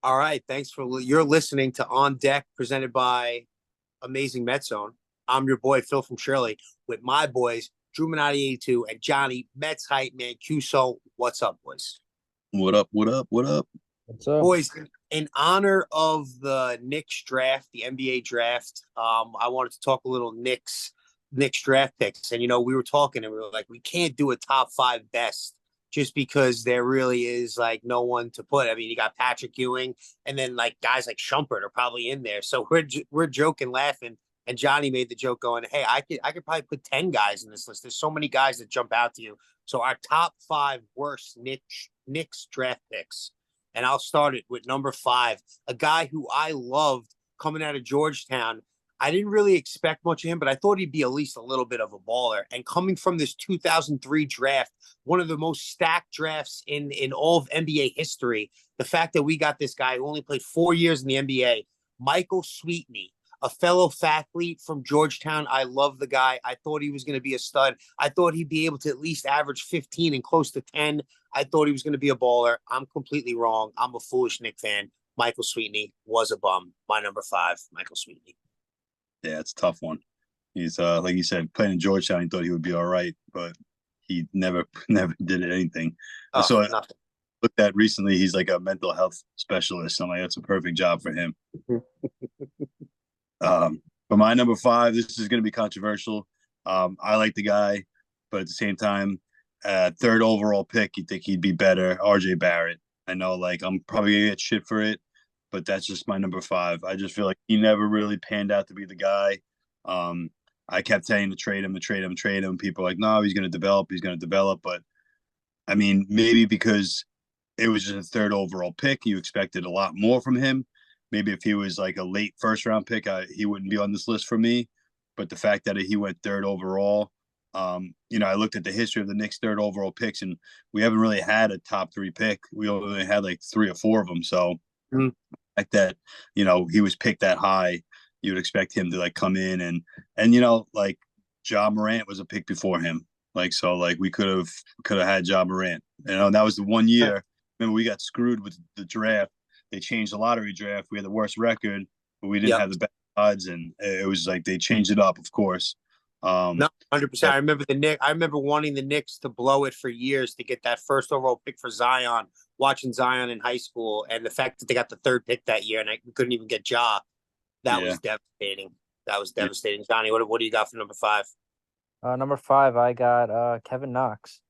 All right. Thanks for you're listening to On Deck presented by Amazing Met Zone. I'm your boy Phil from Shirley with my boys Drew Minotti 82 and Johnny Mets hype man QSO. What's up, boys? What up? What up? What up? What's up? Boys, in honor of the Knicks draft, the NBA draft, I wanted to talk a little Knicks draft picks. And we were talking and we were like, we can't do a top five best just because there really is like no one to put. I mean, you got Patrick Ewing, and then like guys like Shumpert are probably in there. So we're joking, laughing. And Johnny made the joke going, "Hey, I could probably put 10 guys in this list. There's so many guys that jump out to you." So our top five worst Knicks draft picks, and I'll start it with number five, a guy who I loved coming out of Georgetown. I didn't really expect much of him, but I thought he'd be at least a little bit of a baller. And coming from this 2003 draft, one of the most stacked drafts in all of NBA history, the fact that we got this guy who only played 4 years in the NBA, Michael Sweetney, a fellow fathlete from Georgetown. I love the guy. I thought he was going to be a stud. I thought he'd be able to at least average 15 and close to 10. I thought he was going to be a baller. I'm completely wrong. I'm a foolish Knick fan. Michael Sweetney was a bum. My number five, Michael Sweetney. Yeah, it's a tough one. He's like you said, playing in Georgetown, he thought he would be all right, but he never never did anything. Oh, So I nothing. looked at recently, he's like a mental health specialist. I'm like, that's a perfect job for him. For my number five, this is going to be controversial. I like the guy, but at the same time, third overall pick, you think he'd be better. RJ Barrett. I know, like, I'm probably gonna get shit for it, but that's just my number five. I just feel like he never really panned out to be the guy. Um, I kept saying to trade him, to trade him, trade him. People are like, no, he's going to develop. He's going to develop. But I mean, maybe because it was just a third overall pick, you expected a lot more from him. Maybe if he was like a late first round pick, he wouldn't be on this list for me. But the fact that he went third overall, I looked at the history of the Knicks' third overall picks, and we haven't really had a top three pick. We only had like three or four of them. So Mm. the fact that he was picked that high, you would expect him to like come in and like Ja Morant was a pick before him. Like so, like we could have had Ja Morant. That was the one year. Remember, we got screwed with the draft. They changed the lottery draft. We had the worst record, but we didn't Yep. have the best odds, and it was like they changed it up, of course. No, 100%. But I remember the Knicks. I remember wanting the Knicks to blow it for years to get that first overall pick for Zion. Watching Zion in high school, and the fact that they got the third pick that year, and we couldn't even get Ja. That yeah, was devastating. That was yeah, devastating. Johnny, what do you got for number five? Number five, I got Kevin Knox.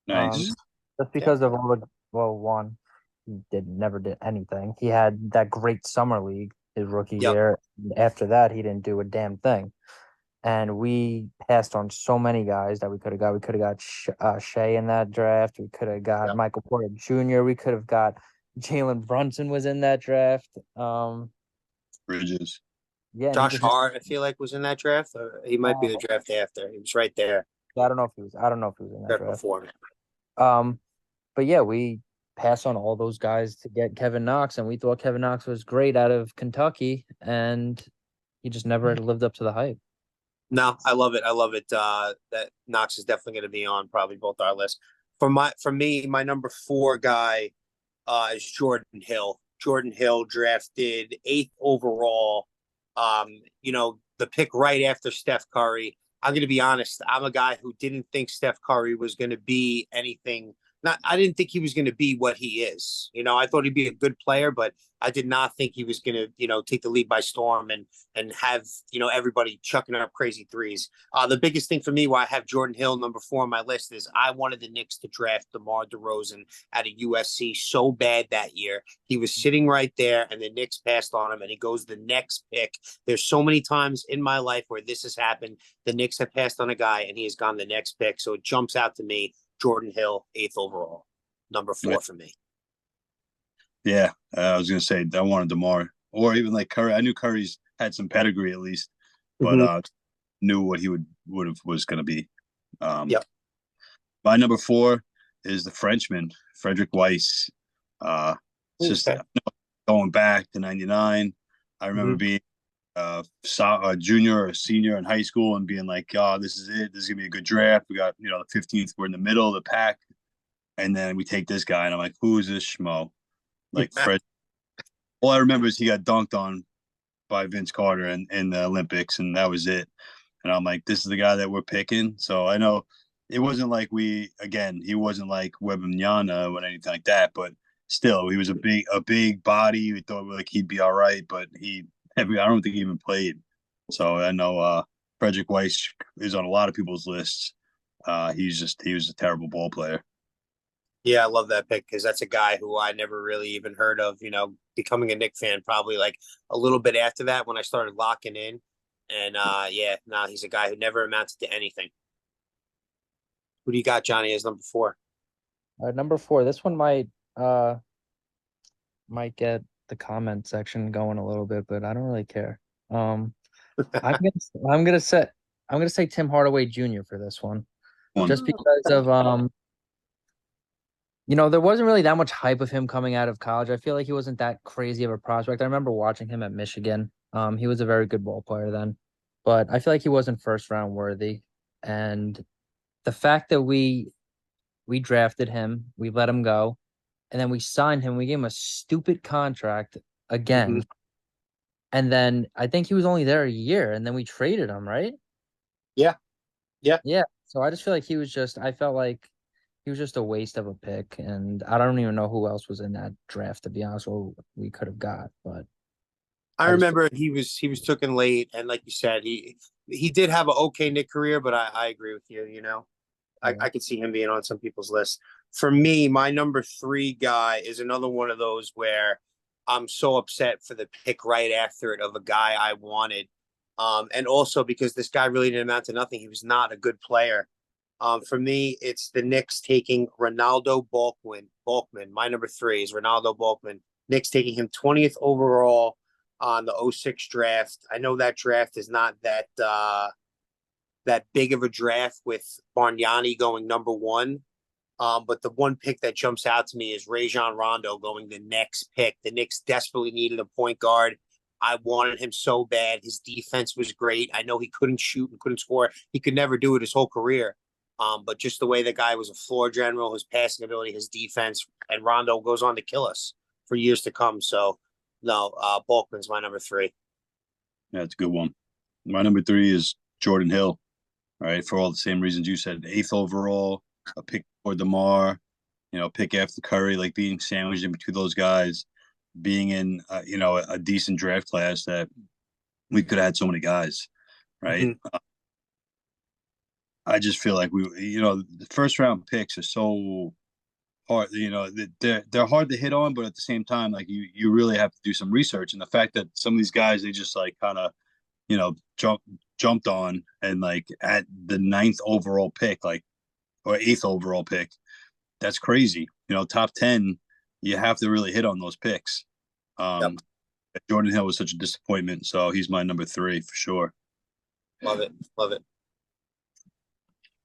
Um, nice. just Yeah. because of all the one, he never did anything. He had that great summer league his rookie Yep. year. After that, he didn't do a damn thing. And we passed on so many guys that we could have got. We could have got Shea in that draft. We could have got Yep. Michael Porter Jr. We could have got Jalen Brunson was in that draft. Bridges. Yeah, and he Josh just Hart, I feel like, was in that draft. Or he might be the draft after. He was right there, I don't know if he was. I don't know if he was in that right draft. before me. Um, but yeah, we passed on all those guys to get Kevin Knox, and we thought Kevin Knox was great out of Kentucky, and he just never lived up to the hype. No, I love it. I love it. That Knox is definitely going to be on probably both our lists. For me, my number four guy is Jordan Hill. Jordan Hill drafted eighth overall. The pick right after Steph Curry. I'm going to be honest. I'm a guy who didn't think Steph Curry was going to be anything. Not, I didn't think he was going to be what he is. I thought he'd be a good player, but I did not think he was going to, take the league by storm and have everybody chucking up crazy threes. The biggest thing for me, why I have Jordan Hill number four on my list, is I wanted the Knicks to draft DeMar DeRozan out of USC so bad that year. He was sitting right there, and the Knicks passed on him, and he goes the next pick. There's so many times in my life where this has happened. The Knicks have passed on a guy, and he has gone the next pick. So it jumps out to me. Jordan Hill, eighth overall, number four for me. Yeah, I was gonna say I wanted DeMar or even like Curry. I knew Curry's had some pedigree at least, but Mm-hmm. knew what he would have was gonna be. Um, Yep. my number four is the Frenchman, Frederick Weiss. It's just Okay. going back to '99. I remember Mm-hmm. being a junior or a senior in high school and being like, "Oh, this is it. This is gonna be a good draft. We got the 15th. We're in the middle of the pack, and then we take this guy, and I'm like, who is this schmo? Like Fred all I remember is he got dunked on by Vince Carter in the Olympics, and that was it. And I'm like, this is the guy that we're picking. So I know it wasn't like he wasn't like Wembanyama or anything like that, but still, he was a big body. We thought like he'd be all right, but I don't think he even played. So I know Frederick Weiss is on a lot of people's lists. He was a terrible ball player. Yeah, I love that pick because that's a guy who I never really even heard of, becoming a Knick fan probably like a little bit after that when I started locking in. And yeah, no, he's a guy who never amounted to anything. Who do you got, Johnny, as number four? Number four, this one might get the comment section going a little bit, but I don't really care. Um, I'm gonna I'm gonna say I'm gonna say Tim Hardaway Jr. for this one, just because of there wasn't really that much hype of him coming out of college. I feel like he wasn't that crazy of a prospect. I remember watching him at Michigan. He was a very good ball player then, but I feel like he wasn't first round worthy. And the fact that we drafted him, we let him go, and then we signed him, we gave him a stupid contract Mhm. again. And then I think he was only there a year, and then we traded him, right? Yeah, yeah. Yeah. So I just feel like I felt like he was just a waste of a pick. And I don't even know who else was in that draft, to be honest, or we could have got. But I I just, remember he was taken late, and like you said, he did have an okay Knick career, but I agree with you. I yeah. could see him being on some people's list. For me, my number three guy is another one of those where I'm so upset for the pick right after it of a guy I wanted. And also because this guy really didn't amount to nothing. He was not a good player. For me, it's the Knicks taking Ronaldo Balkman. My number three is Ronaldo Balkman. Knicks taking him 20th overall on the '06 draft. I know that draft is not that big of a draft with Bargnani going number one. But the one pick that jumps out to me is Rajon Rondo going the next pick. The Knicks desperately needed a point guard. I wanted him so bad. His defense was great. I know he couldn't shoot and couldn't score. He could never do it his whole career. But just the way the guy was a floor general, his passing ability, his defense, and Rondo goes on to kill us for years to come. So, no, Balkman's my number three. Yeah, it's a good one. My number three is Jordan Hill. All right, for all the same reasons you said. Eighth overall, a pick for DeMar, pick after Curry, like being sandwiched in between those guys, being in a decent draft class that we could have had so many guys, right? Mm-hmm. I just feel like the first round picks are so hard. They're hard to hit on, but at the same time, like you really have to do some research. And the fact that some of these guys they just like kind of jumped on and like at the ninth overall pick, like or eighth overall pick, that's crazy. Top 10, you have to really hit on those picks. Yep. Jordan Hill was such a disappointment, so he's my number three for sure. Love it. Love it.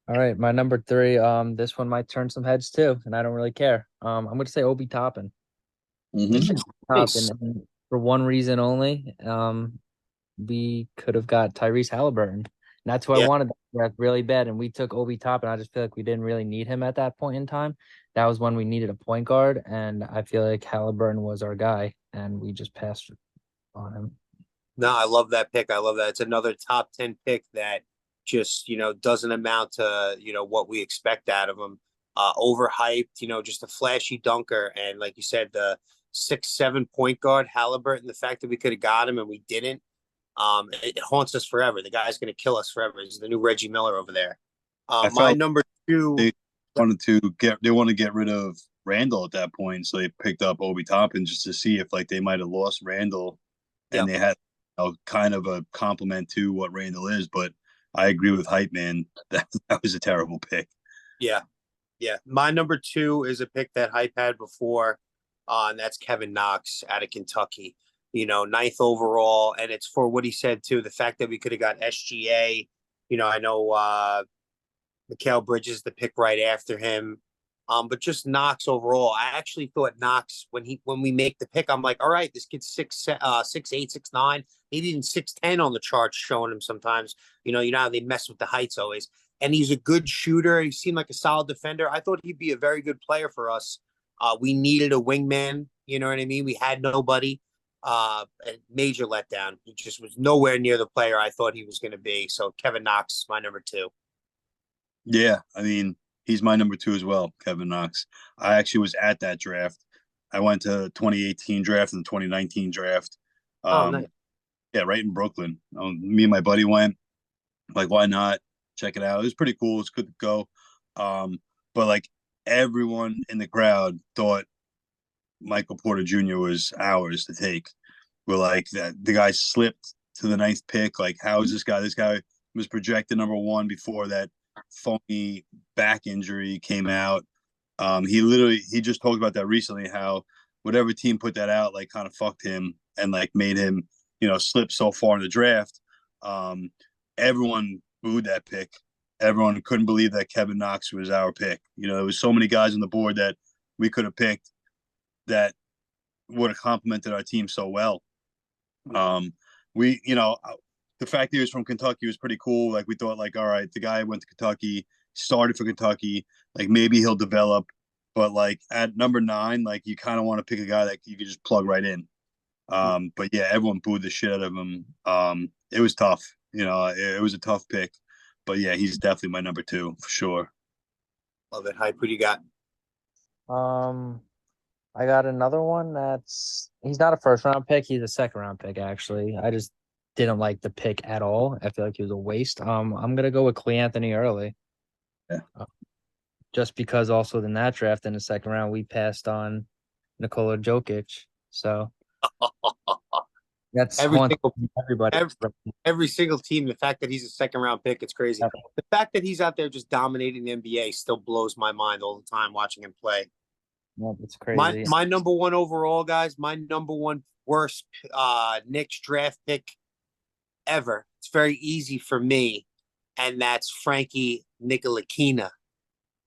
All right, my number three. This one might turn some heads too, and I don't really care. I'm gonna say Obi Toppin. Mm-hmm. Nice. And for one reason only. We could have got Tyrese Halliburton. And that's who I Yeah. wanted really bad. And we took Obi Toppin. I just feel like we didn't really need him at that point in time. That was when we needed a point guard. And I feel like Halliburton was our guy. And we just passed on him. No, I love that pick. I love that. It's another top 10 pick that just, doesn't amount to, what we expect out of him. Overhyped, just a flashy dunker. And like you said, the 6'7" point guard, Halliburton, the fact that we could have got him and we didn't, it haunts us forever. The guy's going to kill us forever. He's the new Reggie Miller over there. I My felt number two. they want to get rid of Randall at that point, so they picked up Obi Toppin just to see if like they might have lost Randall, and Yep. they had kind of a compliment to what Randall is. But I agree with Hype Man that was a terrible pick. Yeah. Yeah. My number two is a pick that Hype had before, and that's Kevin Knox out of Kentucky. Ninth overall, and it's for what he said too. The fact that we could have got SGA. I know Mikal Bridges the pick right after him. But just Knox overall. I actually thought Knox when we make the pick, I'm like, all right, this kid's 6'8", 6'9", maybe even 6'10" on the charts, showing him sometimes. How they mess with the heights always. And he's a good shooter. He seemed like a solid defender. I thought he'd be a very good player for us. We needed a wingman. You know what I mean? We had nobody. a major letdown. He just was nowhere near the player I thought he was going to be. So Kevin Knox is my number two. Yeah, I mean, he's my number two as well, Kevin Knox. I actually was at that draft. I went to 2018 draft and 2019 draft. Oh, nice. Yeah, right in Brooklyn. Me and my buddy went. Like, why not check it out? It was pretty cool. It's good to go. But like everyone in the crowd thought Michael Porter Jr. was ours to take. We're like that the guy slipped to the ninth pick. Like, how is this guy? This guy was projected number one before that phony back injury came out. He just talked about that recently, how whatever team put that out like kind of fucked him and like made him, slip so far in the draft. Um, Everyone booed that pick. Everyone couldn't believe that Kevin Knox was our pick. There was so many guys on the board that we could have picked that would have complemented our team so well. Um, the fact that he was from Kentucky was pretty cool. Like we thought, like, all right, the guy went to Kentucky, started for Kentucky, like maybe he'll develop. But like at number 9, like you kind of want to pick a guy that you could just plug right in. But yeah, everyone booed the shit out of him. It was tough. It was a tough pick. But yeah, he's definitely my number 2 for sure. Love it. Hype. Who do you got? Um, I got another one he's not a first round pick, he's a second round pick actually. I just didn't like the pick at all. I feel like he was a waste. I'm gonna go with Cle Anthony Early. Yeah. Just because also in that draft in the second round we passed on Nikola Jokic. So that's Every haunting single everybody. every single team. The fact that he's a second round pick, it's crazy. The fact that he's out there just dominating the NBA still blows my mind all the time watching him play. Yeah, it's crazy. My number one overall, guys. My number one worst Knicks draft pick ever. It's very easy for me, and that's Frankie Ntilikina.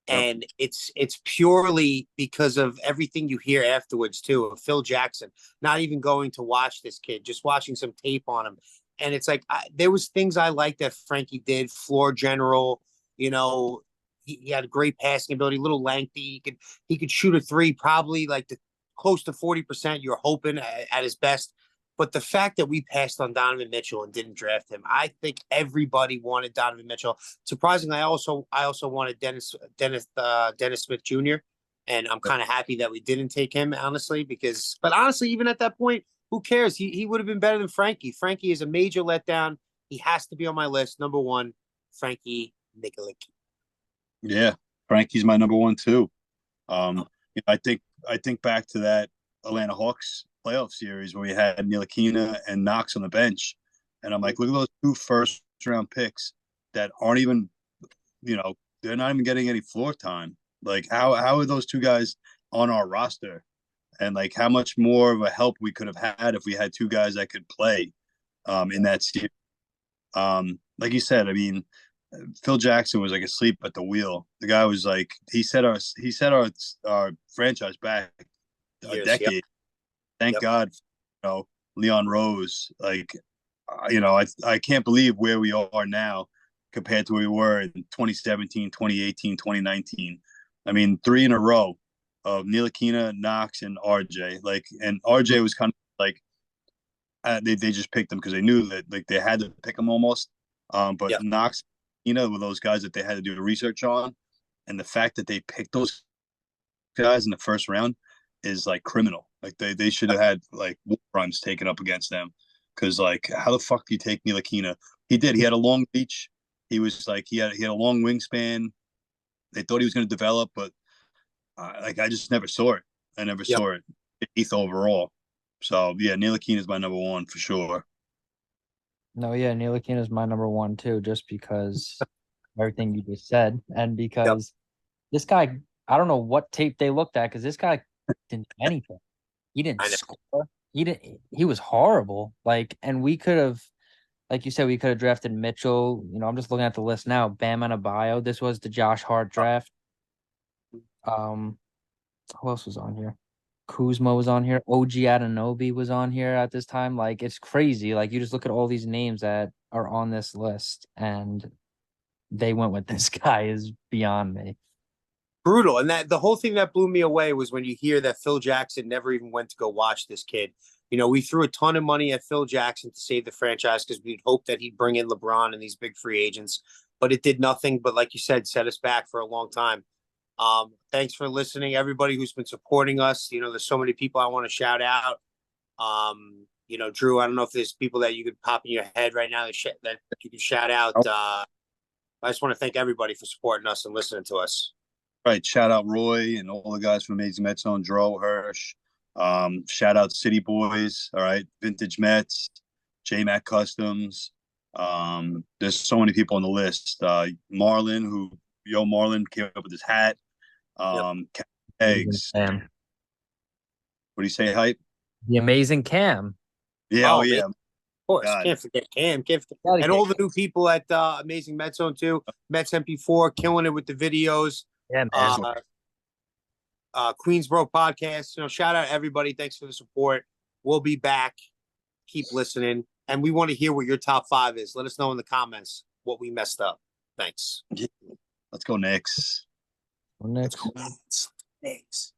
Yep. And it's purely because of everything you hear afterwards too of Phill Jackson not even going to watch this kid, just watching some tape on him. And it's like there was things I liked that Frankie did. Floor general, he had a great passing ability, a little lengthy. He could shoot a three, probably like close to 40%. You're hoping at his best. But the fact that we passed on Donovan Mitchell and didn't draft him, I think everybody wanted Donovan Mitchell. Surprisingly, I also wanted Dennis Smith Jr. And I'm kind of happy that we didn't take him, honestly, but honestly, even at that point, who cares? He would have been better than Frankie. Frankie is a major letdown. He has to be on my list. Number 1, Frankie Ntilikina. Yeah, Frankie's my number 1 too. I think back to that Atlanta Hawks playoff series where we had Ntilikina and Knox on the bench, and I'm like, look at those 2 first round picks that aren't even, they're not even getting any floor time. Like, how are those 2 guys on our roster? And like, how much more of a help we could have had if we had 2 guys that could play in that series. Like you said, I mean, Phill Jackson was like asleep at the wheel. The guy was like, he set our franchise back a decade. Yep. Thank God, Leon Rose. Like, I can't believe where we are now compared to where we were in 2017, 2018, 2019. I mean, 3 in a row of Ntilikina, Knox, and RJ. Like, and RJ was kind of like they just picked him because they knew that like they had to pick him almost. But yep. Knox, were those guys that they had to do the research on, and the fact that they picked those guys in the first round is like criminal. Like they should have had like war crimes taken up against them. Because like, how the fuck do you take Ntilikina? He did. He had a long reach. He was like he had a long wingspan. They thought he was going to develop, but like I just never saw it. I never saw it. 8th overall. So yeah, Ntilikina is my number 1 for sure. No, yeah, Ntilikina is my number 1 too, just because everything you just said, and because this guy, I don't know what tape they looked at, because this guy didn't do anything. He didn't score. He was horrible. Like, and we could have, like you said, we could have drafted Mitchell. I'm just looking at the list now. Bam Adebayo. This was the Josh Hart draft. Who else was on here? Kuzma was on here. OG Anunoby was on here at this time. Like, it's crazy. Like, you just look at all these names that are on this list, and they went with this guy is beyond me. Brutal. And that the whole thing that blew me away was when you hear that Phill Jackson never even went to go watch this kid. we threw a ton of money at Phil Jackson to save the franchise because we'd hoped that he'd bring in LeBron and these big free agents, but it did nothing. But like you said, set us back for a long time. Thanks for listening, everybody who's been supporting us. There's so many people I want to shout out. Drew, I don't know if there's people that you could pop in your head right now that you can shout out. I just want to thank everybody for supporting us and listening to us. All right, shout out Roy and all the guys from Amazing Met Zone, Dro, Hirsch. Shout out City Boys. All right, Vintage Mets, J-Mac Customs. There's so many people on the list. Marlon, Marlon came up with his hat. Eggs. Cam. What do you say, Hype? The amazing Cam. Yeah, yeah. Of course, God. Can't forget Cam. And all the new people at Amazing Met Zone too. Mets MP4 killing it with the videos. Yeah, man. Queensboro podcast. Shout out everybody. Thanks for the support. We'll be back. Keep listening, and we want to hear what your top 5 is. Let us know in the comments what we messed up. Thanks. Let's go Knicks. Next. Let's go Knicks.